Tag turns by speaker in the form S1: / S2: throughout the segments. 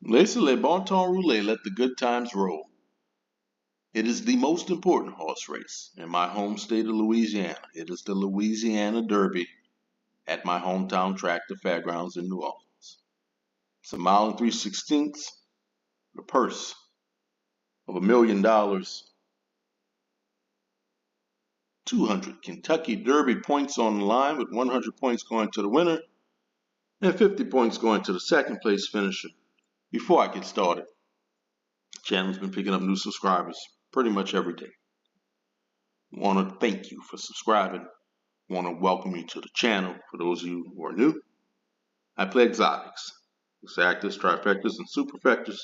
S1: Laissez le bon temps rouler, let the good times roll. It is the most important horse race in my home state of Louisiana. It is the Louisiana Derby at my hometown track, the Fairgrounds in New Orleans. It's a mile and 3/16, the purse of $1 million, 200 Kentucky Derby points on the line, with 100 points going to the winner and 50 points going to the second place finisher. Before I get started, the channel's been picking up new subscribers pretty much every day. I want to thank you for subscribing. I want to welcome you to the channel. For those of you who are new, I play exotics, exactas, trifectas, and superfectas.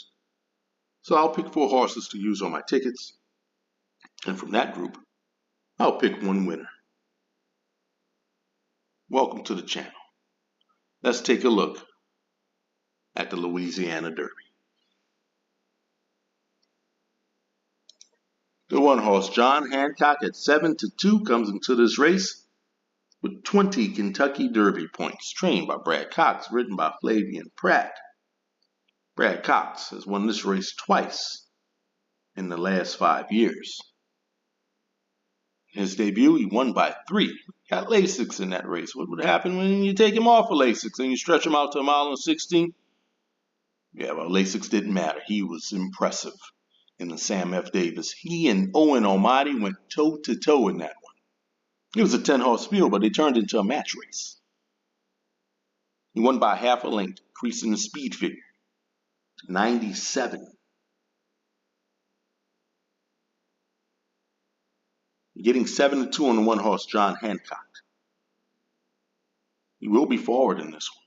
S1: So I'll pick 4 horses to use on my tickets, and from that group, I'll pick one winner. Welcome to the channel. Let's take a look at the Louisiana Derby. The one horse, John Hancock, at 7-2, comes into this race with 20 Kentucky Derby points, trained by Brad Cox, ridden by Flavian Pratt. Brad Cox has won this race twice in the last 5 years. In his debut, he won by 3. Got Lasix in that race. What would happen when you take him off of Lasix and you stretch him out to 1 mile and 16? Yeah, well, Lasix didn't matter. He was impressive in the Sam F. Davis. He and Owen Almighty went toe-to-toe in that one. It was a 10-horse field, but they turned into a match race. He won by half a length, increasing the speed figure to 97. Getting 7-2 on the one horse, John Hancock. He will be forward in this one.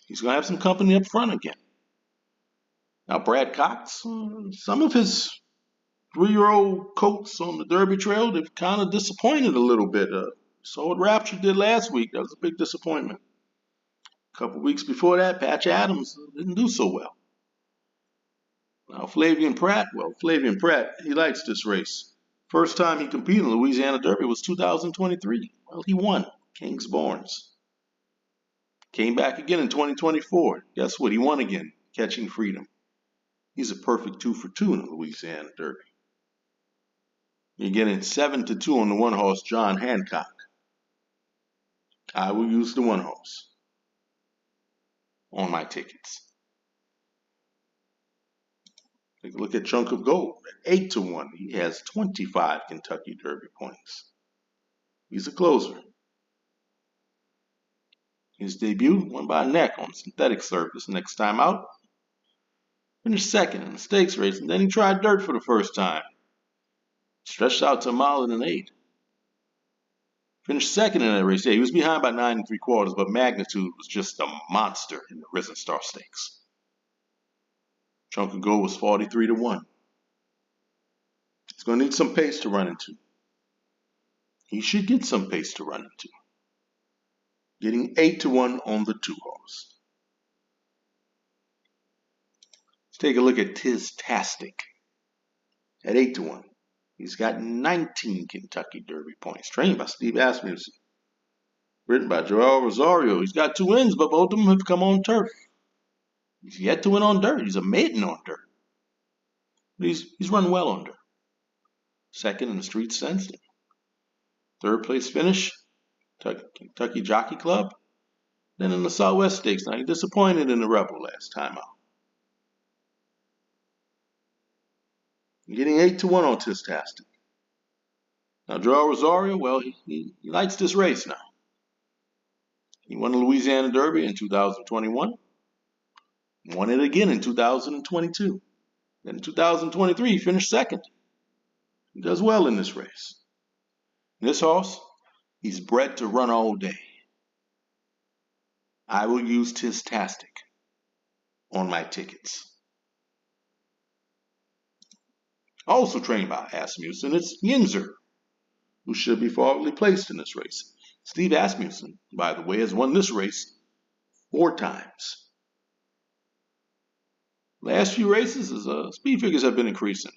S1: He's going to have some company up front again. Now, Brad Cox, some of his 3-year-old colts on the Derby Trail, they've kind of disappointed a little bit. So what Rapture did last week, that was a big disappointment. A couple weeks before that, Patch Adams didn't do so well. Now, Flavian Pratt, he likes this race. First time he competed in the Louisiana Derby was 2023. Well, he won Kingsborns. Came back again in 2024. Guess what? He won again, Catching Freedom. He's a perfect 2 for 2 in the Louisiana Derby. You're getting 7-2 on the one horse, John Hancock. I will use the one horse on my tickets. Take a look at Chunk of Gold at 8-1. He has 25 Kentucky Derby points. He's a closer. His debut won by a neck on synthetic surface. Next time out, finished second in the stakes race, and then he tried dirt for the first time. Stretched out to 1 mile and 8. Finished second in that race. Yeah, he was behind by 9 3/4, but magnitude was just a monster in the Risen Star Stakes. Chunk of Gold was 43-1. He's going to need some pace to run into. He should get some pace to run into. Getting 8-1 on the 2 horse. Let's take a look at Tiztastic at 8-1. He's got 19 Kentucky Derby points, trained by Steve Asmussen, ridden by Joel Rosario. He's got 2 wins, but both of them have come on turf. He's yet to win on dirt. He's a maiden on dirt. He's run well on dirt. Second in the Street Sensing. 3rd place finish, Kentucky Jockey Club. Then in the Southwest Stakes. Now, he disappointed in the Rebel last time out. You're getting 8-1 on Tiztastic. Now, Joel Rosario, well, he likes this race now. He won the Louisiana Derby in 2021. Won it again in 2022. Then in 2023, he finished second. He does well in this race. This horse, he's bred to run all day. I will use Tiztastic on my tickets. Also trained by Asmussen, it's Yinzer, who should be forwardly placed in this race. Steve Asmussen, by the way, has won this race 4 times. Last few races, his speed figures have been increasing.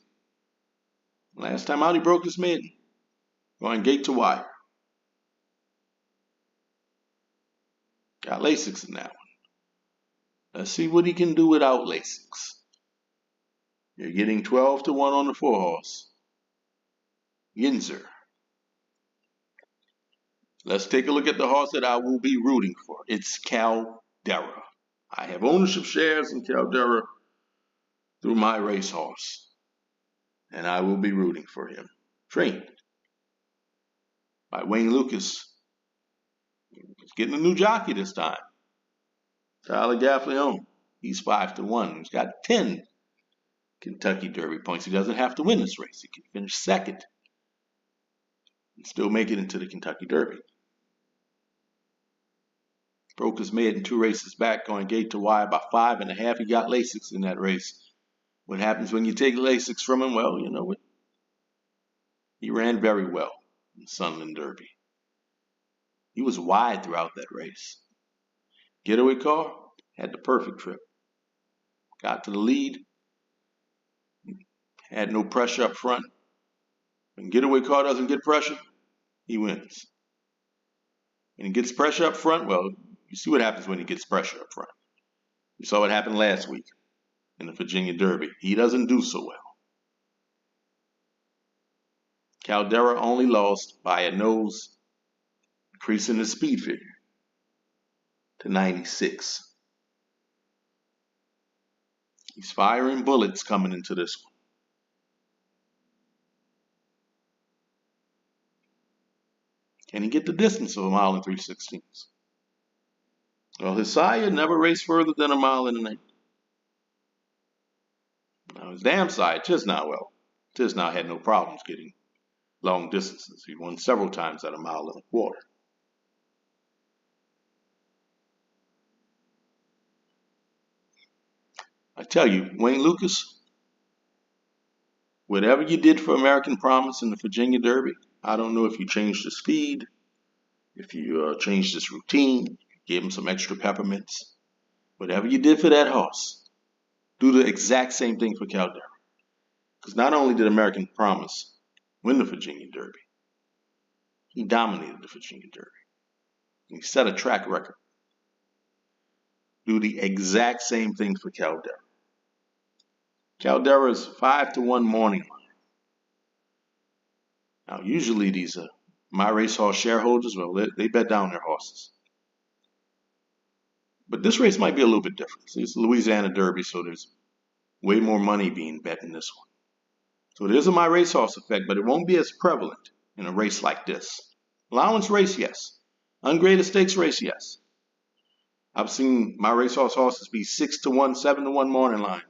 S1: Last time out, he broke his maiden, going gate to wire. Got Lasix in that one. Let's see what he can do without Lasix. You're getting 12 to 1 on the 4 horse. Yinzer. Let's take a look at the horse that I will be rooting for. It's Caldera. I have ownership shares in Caldera through my racehorse, and I will be rooting for him. Trained by Wayne Lucas. He's getting a new jockey this time. Tyler Gaffleone. He's 5 to 1. He's got 10 Kentucky Derby points. He doesn't have to win this race. He can finish second and still make it into the Kentucky Derby. Broke his made in 2 races back, going gate to wire by 5.5. He got Lasix in that race. What happens when you take Lasix from him? Well, you know what? He ran very well in the Sunland Derby. He was wide throughout that race. Getaway car had the perfect trip. Got to the lead. Had no pressure up front. When getaway car doesn't get pressure, he wins. When he gets pressure up front, well, you see what happens when he gets pressure up front. You saw what happened last week in the Virginia Derby. He doesn't do so well. Caldera only lost by a nose, increasing the speed figure to 96. He's firing bullets coming into this one. Can he get the distance of 1 mile and 3/16? Well, his sire never raced further than 1 mile and an 8. Now, his dam side, Tiztastic, well, Tiztastic had no problems getting long distances. He won several times at 1 mile and a quarter. I tell you, Wayne Lucas, whatever you did for American Promise in the Virginia Derby, I don't know if you changed the speed, if you changed his routine, gave him some extra peppermints. Whatever you did for that horse, do the exact same thing for Caldera. Because not only did American Promise win the Virginia Derby, he dominated the Virginia Derby. He set a track record. Do the exact same thing for Caldera. Caldera's 5 to 1 morning line. Now, usually these my racehorse shareholders, well, they bet down their horses. But this race might be a little bit different. See, it's the Louisiana Derby, so there's way more money being bet in this one. So there's a my racehorse effect, but it won't be as prevalent in a race like this. Allowance race, yes. Ungraded stakes race, yes. I've seen my racehorse horses be 6 to 1, 7 to 1 morning line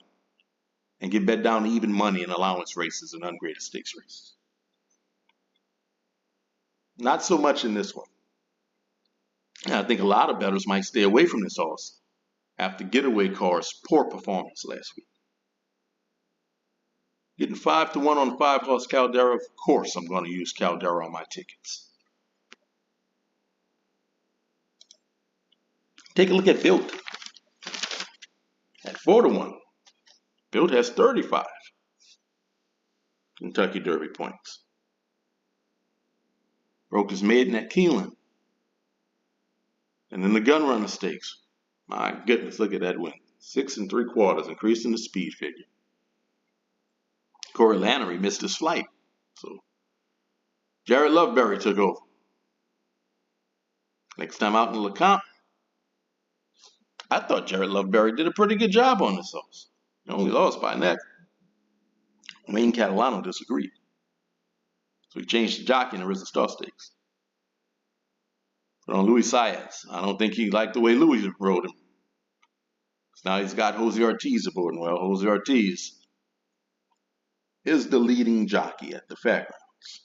S1: and get bet down to even money in allowance races and ungraded stakes races. Not so much in this one. And I think a lot of bettors might stay away from this horse after Getaway Car's poor performance last week. Getting 5 to 1 on the 5 horse Caldera, of course I'm going to use Caldera on my tickets. Take a look at Built. At 4 to 1. Built has 35 Kentucky Derby points. Broke his maiden at Keeneland. And then the gun runner stakes. My goodness, look at that win. 6 3/4, increasing the speed figure. Corey Lannery missed his flight. So Jared Loveberry took over. Next time out in LeCompte, I thought Jared Loveberry did a pretty good job on this horse. He only lost by a neck. Wayne Catalano disagreed. So he changed the jockey in the Risen Star Stakes. But on Louis Saez, I don't think he liked the way Louis rode him. Now he's got Jose Ortiz aboard, and well, Jose Ortiz is the leading jockey at the fairgrounds.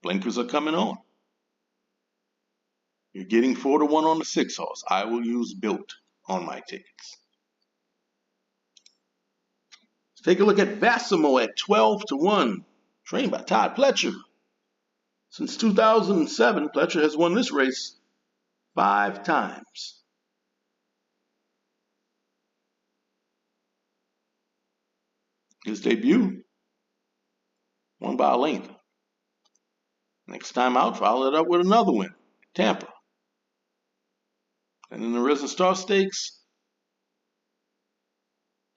S1: Blinkers are coming on. You're getting 4 to 1 on the 6 horse. I will use Built on my tickets. Let's take a look at Basimo at 12 to 1, trained by Todd Pletcher. Since 2007, Pletcher has won this race 5 times. His debut, won by a length. Next time out, followed it up with another win, Tampa. And in the Risen Star Stakes,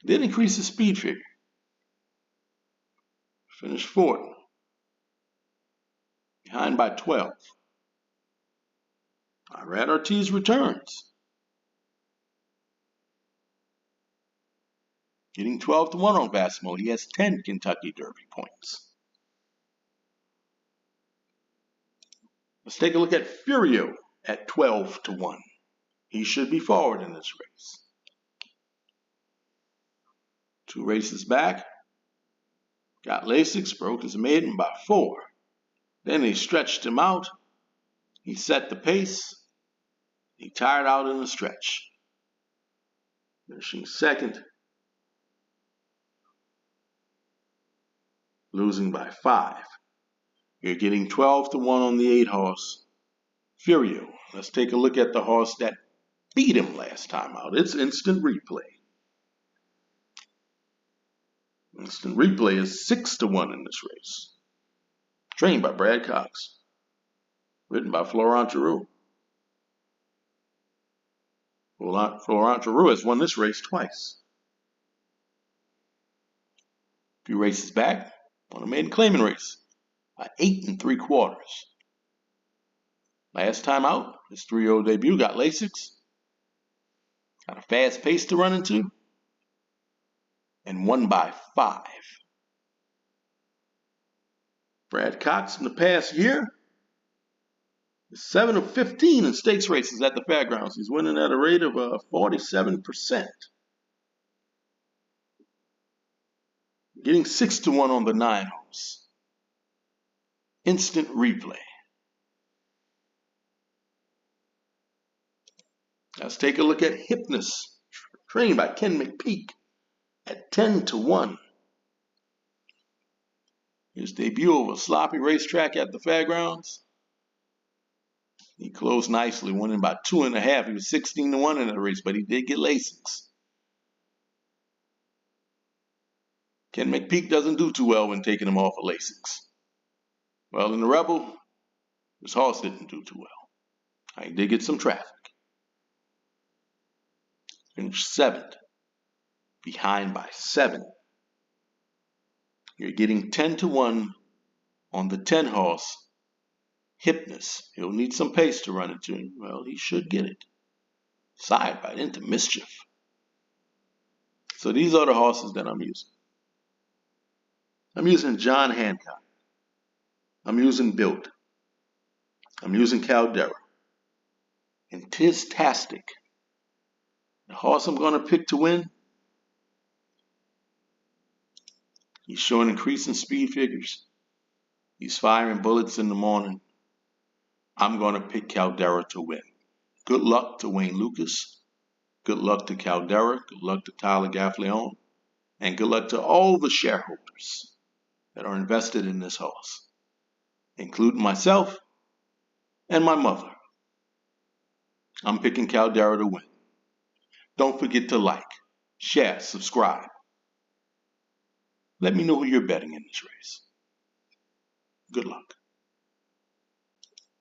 S1: did increase the speed figure. Finished fourth. Behind by 12. Irad Ortiz returns. Getting 12-1 on Basimo. He has 10 Kentucky Derby points. Let's take a look at Furio at 12-1. He should be forward in this race. 2 races back. Got Lasix, broke his maiden by 4. Then they stretched him out. He set the pace. He tired out in the stretch. Finishing second. Losing by 5. You're getting 12-1 on the 8 horse, Furio. Let's take a look at the horse that beat him last time out. It's Instant Replay. Instant Replay is 6-1 in this race. Trained by Brad Cox. Written by Florent Giroux. Florent Giroux has won this race twice. A few races back, won a maiden claiming race by 8 3/4. Last time out, his 3-year-old debut got Lasix. Got a fast pace to run into. And won by 5. Brad Cox in the past year is 7 of 15 in stakes races at the fairgrounds. He's winning at a rate of 47%. Getting 6-1 on the 9 horse. Instant Replay. Let's take a look at Hypnus, trained by Ken McPeak at 10-1. His debut over a sloppy racetrack at the fairgrounds. He closed nicely, winning by 2.5. He was 16-1 in that race, but he did get Lasix. Ken McPeak doesn't do too well when taking him off of Lasix. Well, in the Rebel, his horse didn't do too well. He did get some traffic. Finished 7th. Behind by 7. You're getting 10-1 on the 10 horse, Hypnus. He'll need some pace to run into him. Well, he should get it. Side right into Mischief. So these are the horses that I'm using. I'm using John Hancock. I'm using Built. I'm using Caldera. And Tiztastic. The horse I'm going to pick to win, he's showing increasing speed figures. He's firing bullets in the morning. I'm going to pick Caldera to win. Good luck to Wayne Lucas. Good luck to Caldera. Good luck to Tyler Gaffleon. And good luck to all the shareholders that are invested in this horse, including myself and my mother. I'm picking Caldera to win. Don't forget to like, share, subscribe. Let me know who you're betting in this race. Good luck.